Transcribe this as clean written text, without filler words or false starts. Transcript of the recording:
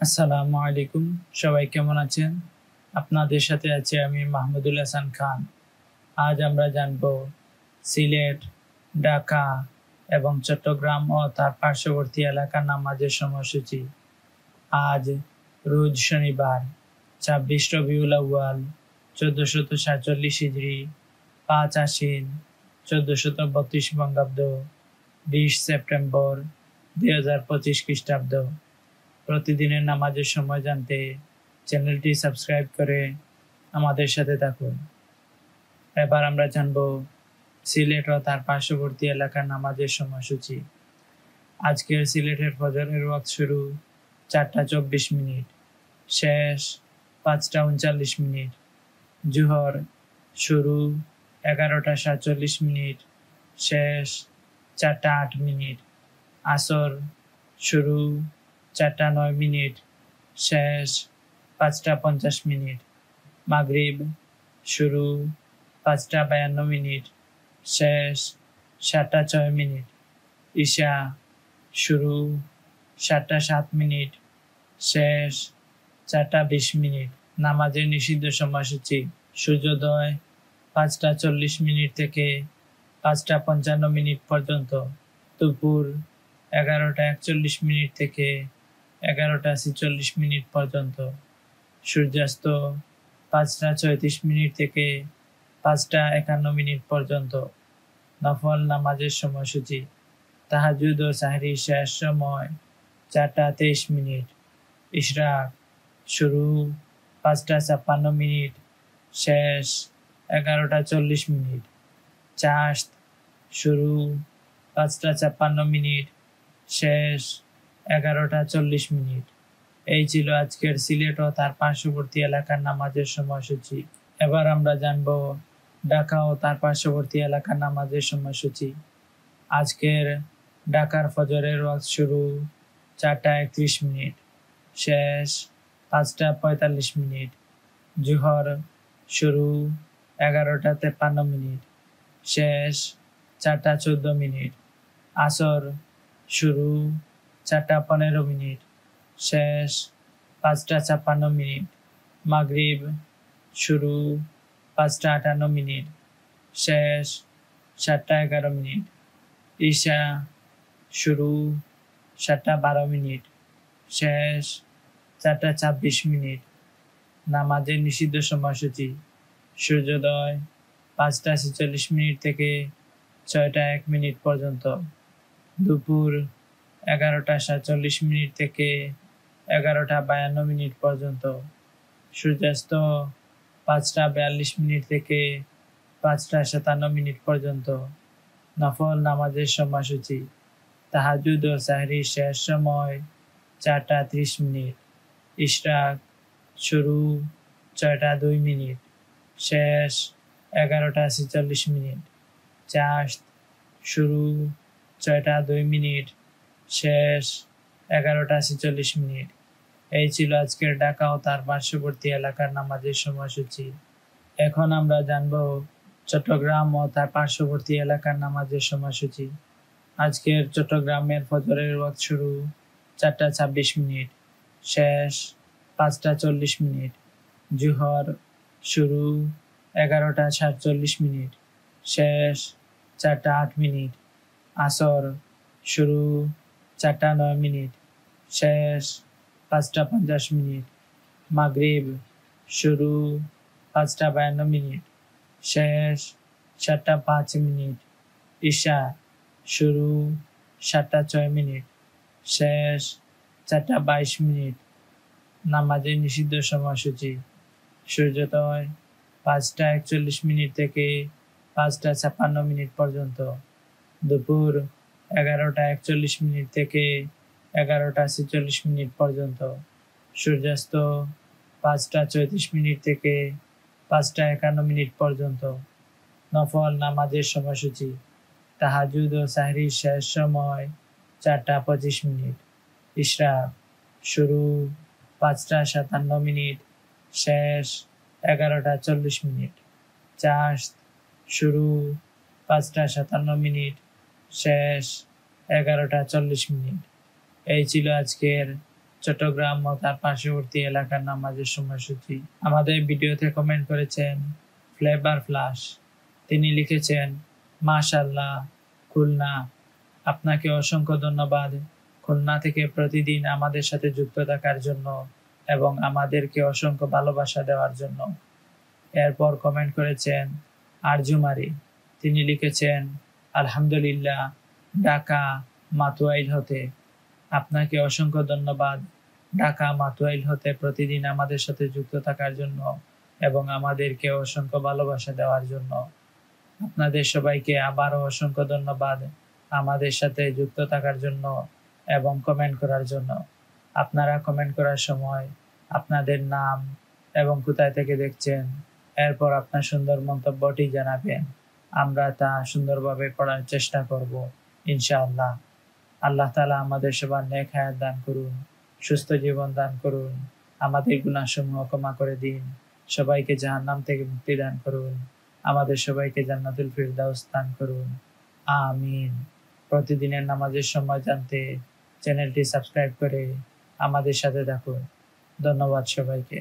আসসালামু আলাইকুম। সবাই কেমন আছেন? আপনাদের সাথে আছি আমি মাহমুদুল হাসান খান। আজ আমরা জানব সিলেট, ঢাকা এবং চট্টগ্রাম ও তার পার্শ্ববর্তী এলাকার নামাজের সময়সূচি। আজ রোজ শনিবার ২৬ রবিউল আউয়াল ১৪৪৭ হিজরি, ৫ আশ্বিন ১৪৩২ বঙ্গাব্দ, ২০ সেপ্টেম্বর ২০২৫ খ্রিস্টাব্দ। প্রতিদিনের নামাজের সময় জানতে চ্যানেলটি সাবস্ক্রাইব করে আমাদের সাথে থাকুন। এবার আমরা জানব সিলেট ও তার পার্শ্ববর্তী এলাকার নামাজের সময়সূচি। আজকের সিলেটের ফজরের ওয়াক্ত শুরু ৪টা ২৪ মিনিট, শেষ ৫টা ৩৯ মিনিট। জুহর শুরু ১১টা ৪৭ মিনিট, শেষ ৪টা ৮ মিনিট। আসর শুরু ৪টা ৯ মিনিট, শেষ ৫টা ৫০ মিনিট। মাগরিব শুরু ৫টা ৫২ মিনিট, শেষ ৭টা ৬ মিনিট। ঈশা শুরু ৭টা ৭ মিনিট, শেষ ৪টা ২০ মিনিট। নামাজের নিষিদ্ধ সময়সূচি: সূর্যোদয় ৫টা ৪০ মিনিট থেকে ৫টা ৫৫ মিনিট পর্যন্ত, দুপুর ১১টা ৪১ মিনিট থেকে ১১টা ৪৬ মিনিট পর্যন্ত, সূর্যাস্ত ৫টা ৩৬ মিনিট থেকে ৫টা ৫১ মিনিট পর্যন্ত। নফল নামাজের সময়সূচি: তাহাজ্জুদ ও সাহরির শেষ সময় ৪টা ২৩ মিনিট, ইশরাক শুরু ৫টা ৫৬ মিনিট, শেষ ১১টা ৪০ মিনিট। চাশত শুরু ৫টা ৫৬ মিনিট, শেষ ১১টা ৪০ মিনিট। এই ছিল আজকের সিলেট ও তার পার্শ্ববর্তী এলাকার নামাজের সময়সূচি। এবার আমরা জানব ঢাকা ও তার পার্শ্ববর্তী এলাকার নামাজের সময়সূচি। আজকের ঢাকার ফজরের ওয়াক্ত শুরু ৪টা ৩১ মিনিট, শেষ ৫টা ৪৫ মিনিট। জুহর শুরু ১১টা ৫৩ মিনিট, শেষ ৪টা ১৪ মিনিট। আসর শুরু ৪টা ১৫ মিনিট, শেষ ৫টা ৫৬ মিনিট। মাগরিব শুরু ৫টা ৫৮ মিনিট, শেষ ৭টা ১১ মিনিট। ঈশা শুরু ৭টা ১২ মিনিট, শেষ ৪টা ২৬ মিনিট। নামাজের নিষিদ্ধ সময়সূচি: সূর্যোদয় ৫টা ৪৬ মিনিট থেকে ৬টা ১ মিনিট পর্যন্ত, দুপুর ১১টা ৪৭ মিনিট থেকে ১১টা ৫২ মিনিট পর্যন্ত, সূর্যাস্ত ৫টা ৪২ মিনিট থেকে ৫টা ৫৭ মিনিট পর্যন্ত। নফল নামাজের সময়সূচি: তাহাজ্জুদ ও সাহরির শেষ সময় ৪টা ৩০ মিনিট, ইশরাক শুরু ৬টা ২ মিনিট, শেষ ১১টা ৪৬ মিনিট। চাশত শুরু ৬টা ২ মিনিট, শেষ ১১টা ৪৬ মিনিট। এই ছিল আজকের ঢাকা ও তার পার্শ্ববর্তী এলাকার নামাজের সময়সূচি। এখন আমরা জানব চট্টগ্রাম ও তার পার্শ্ববর্তী এলাকার নামাজের সময়সূচি। আজকের চট্টগ্রামের ফজরের ওয়াক্ত শুরু ৪টা ২৬ মিনিট, শেষ ৫টা ৪০ মিনিট। জুহর শুরু ১১টা ৪৭ মিনিট, শেষ ৪টা ৮ মিনিট। আসর শুরু ৪টা ৯ মিনিট, শেষ ৫টা ৫০ মিনিট। মাগরিব শুরু ৫টা ৫২ মিনিট, শেষ ৭টা ৫ মিনিট। ঈশা শুরু ৭টা ৬ মিনিট, শেষ ৪টা ২২ মিনিট। নামাজের নিষিদ্ধ সময়সূচি: সূর্যোদয় ৫টা ৪১ মিনিট থেকে ৫টা ৫৬ মিনিট পর্যন্ত, দুপুর ১১টা ৪১ মিনিট থেকে ১১টা ৪৬ মিনিট পর্যন্ত, সূর্যাস্ত ৫টা ৩৪ মিনিট থেকে ৫টা ৫১ মিনিট পর্যন্ত। নফল নামাজের সময়সূচি: তাহাজ্জুদ ও সাহরির শেষ সময় ৪টা ২৫ মিনিট, ইশরাক শুরু ৫টা ৫৭ মিনিট, শেষ ১১টা ৪০ মিনিট। চাশত শুরু ৫টা ৫৭ মিনিট, শেষ ১১টা ৪০ মিনিট। এই ছিল আজকের চট্টগ্রাম ও তার পার্শ্ববর্তী এলাকার নামাজের সময়সূচি। আমাদের ভিডিওতে কমেন্ট করেছেন ফ্লেভার ফ্লাশ। তিনি লিখেছেন, মাশাআল্লাহ খুলনা, আপনাকে অসংখ্য ধন্যবাদ খুলনা থেকে প্রতিদিন আমাদের সাথে যুক্ত থাকার জন্য এবং আমাদেরকে অসংখ্য ভালোবাসা দেওয়ার জন্য। এরপর কমেন্ট করেছেন আরজুমারি। তিনি লিখেছেন, আলহামদুলিল্লাহ, ঢাকা মাতুয়াইল হতে। আপনাকে অসংখ্য ধন্যবাদ ঢাকা মাতুয়াইল হতে প্রতিদিন আমাদের সাথে যুক্ত থাকার জন্য এবং আমাদেরকে অসংখ্য ভালোবাসা দেওয়ার জন্য। আপনাদের সবাইকে আবারও অসংখ্য ধন্যবাদ আমাদের সাথে যুক্ত থাকার জন্য এবং কমেন্ট করার জন্য। আপনারা কমেন্ট করার সময় আপনাদের নাম এবং কোথায় থেকে দেখছেন, এরপর আপনার সুন্দর মন্তব্যটি জানাবেন। আমরা তা সুন্দরভাবে পড়ার চেষ্টা করব ইনশাআল্লাহ। আল্লাহ তাআলা আমাদের সবার নেক হায়াত দান করুন, সুস্থ জীবন দান করুন, আমাদের গুনাহসমূহ ক্ষমা করে দিন, সবাইকে জাহান্নাম থেকে মুক্তি দান করুন, আমাদের সবাইকে জান্নাতুল ফিরদাউস দান করুন, আমিন। প্রতিদিনের নামাজের সময় জানতে চ্যানেলটি সাবস্ক্রাইব করে আমাদের সাথে থাকুন। ধন্যবাদ সবাইকে।